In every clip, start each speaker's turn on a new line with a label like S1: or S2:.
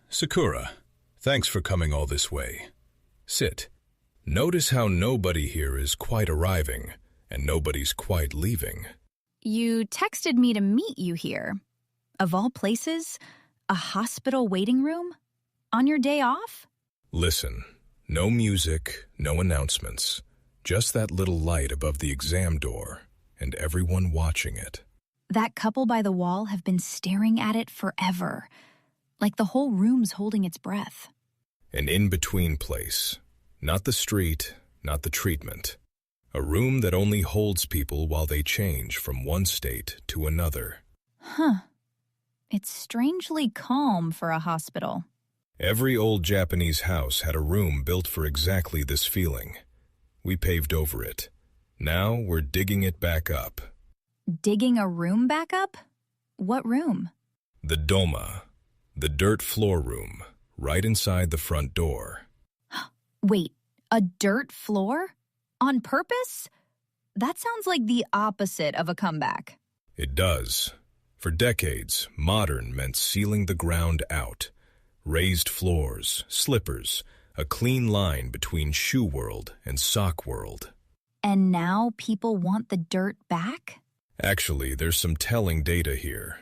S1: Sakura. Thanks for coming all this way. Sit. Notice how nobody here is quite arriving, and nobody's quite leaving.
S2: You texted me to meet you here. Of all places, a hospital waiting room? On your day off?
S1: Listen, no music, no announcements. Just that little light above the exam door, and everyone watching it.
S2: That couple by the wall have been staring at it forever, like the whole room's holding its breath.
S1: An in-between place. Not the street, not the treatment. A room that only holds people while they change from one state to another.
S2: Huh. It's strangely calm for a hospital.
S1: Every old Japanese house had a room built for exactly this feeling. We paved over it. Now we're digging it back up.
S2: Digging a room back up? What room?
S1: The Doma, the dirt floor room, right inside the front door.
S2: Wait, a dirt floor? On purpose? That sounds like the opposite of a comeback.
S1: It does. For decades, modern meant sealing the ground out. Raised floors, slippers, a clean line between shoe world and sock world.
S2: And now people want the dirt back?
S1: Actually, there's some telling data here.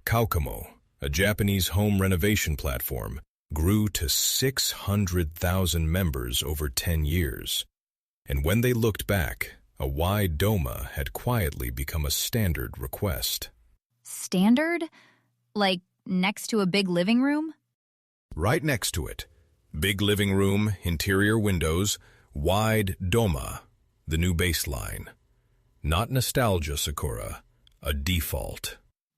S1: Kagawa, a Japanese home renovation platform, grew to 600,000 members over 10 years. And when they looked back, a wide Doma had quietly become a standard request.
S2: Standard? Like next to a big living room?
S1: Right next to it. Big living room, interior windows, wide Doma, the new baseline. Not nostalgia, Sakura, a default.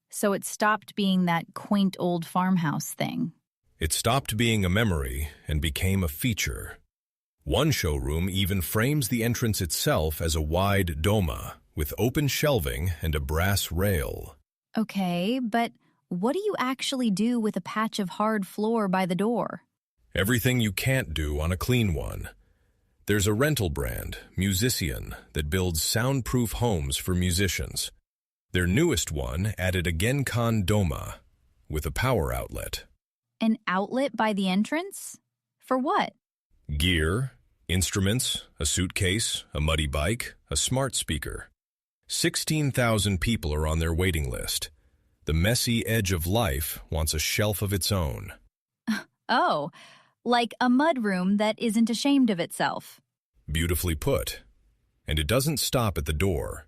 S2: So it stopped being that quaint old farmhouse thing.
S1: It stopped being a memory and became a feature. One showroom even frames the entrance itself as a wide Doma, with open shelving and a brass rail.
S2: Okay, but what do you actually do with a patch of hard floor by the door?
S1: Everything you can't do on a clean one. There's a rental brand, Musician, that builds soundproof homes for musicians. Their newest one added a Genkan Doma with a power outlet.
S2: An outlet by the entrance? For what?
S1: Gear, instruments, a suitcase, a muddy bike, a smart speaker. 16,000 people are on their waiting list. The messy edge of life wants a shelf of its own.
S2: Oh, like a mudroom that isn't ashamed of itself.
S1: Beautifully put. And it doesn't stop at the door.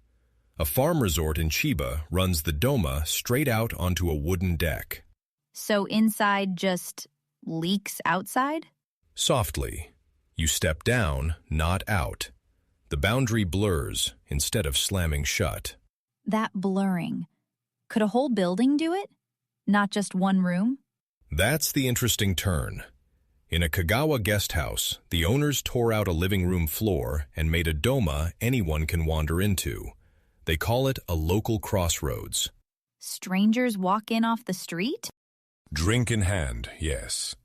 S1: A farm resort in Chiba runs the Doma straight out onto a wooden deck.
S2: So inside just leaks outside?
S1: Softly. You step down, not out. The boundary blurs instead of slamming shut.
S2: That blurring. Could a whole building do it? Not just one room?
S1: That's the interesting turn. In a Kagawa guesthouse, the owners tore out a living room floor and made a Doma anyone can wander into. They call it a local crossroads.
S2: Strangers walk in off the street?
S1: Drink in hand, yes.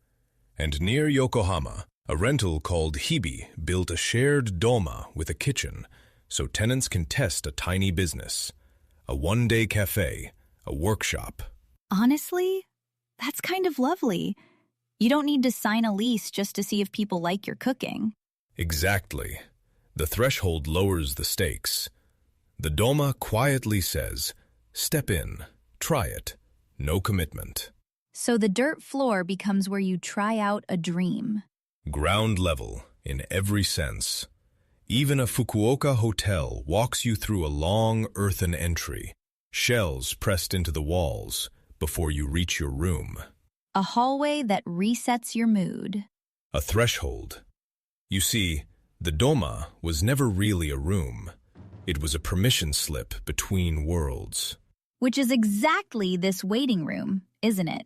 S1: And near Yokohama, a rental called Hibi built a shared Doma with a kitchen so tenants can test a tiny business. A one-day café, a workshop.
S2: Honestly, that's kind of lovely. You don't need to sign a lease just to see if people like your cooking.
S1: Exactly. The threshold lowers the stakes. The Doma quietly says, step in, try it, no commitment.
S2: So the dirt floor becomes where you try out a dream.
S1: Ground level, in every sense. Even a Fukuoka hotel walks you through a long earthen entry, shells pressed into the walls before you reach your room.
S2: A hallway that resets your mood.
S1: A threshold. You see, the Doma was never really a room. It was a permission slip between worlds.
S2: Which is exactly this waiting room, isn't it?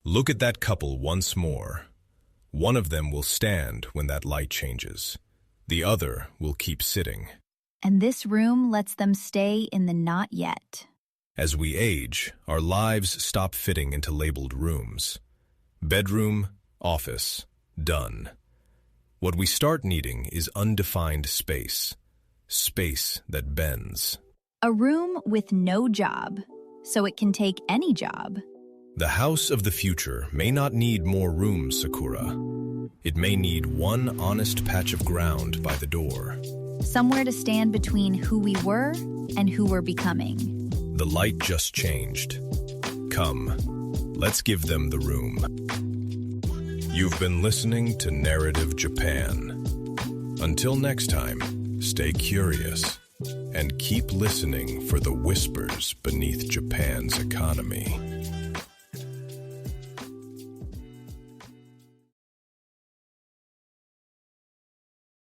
S1: Look at that couple once more. One of them will stand when that light changes. The other will keep sitting.
S2: And this room lets them stay in the not yet.
S1: As we age, our lives stop fitting into labeled rooms. Bedroom, office, done. What we start needing is undefined space. Space that bends.
S2: A room with no job, so it can take any job.
S1: The house of the future may not need more rooms, Sakura. It may need one honest patch of ground by the door.
S2: Somewhere to stand between who we were and who we're becoming.
S1: The light just changed. Come, let's give them the room. You've been listening to Narrative Japan. Until next time, stay curious and keep listening for the whispers beneath Japan's economy.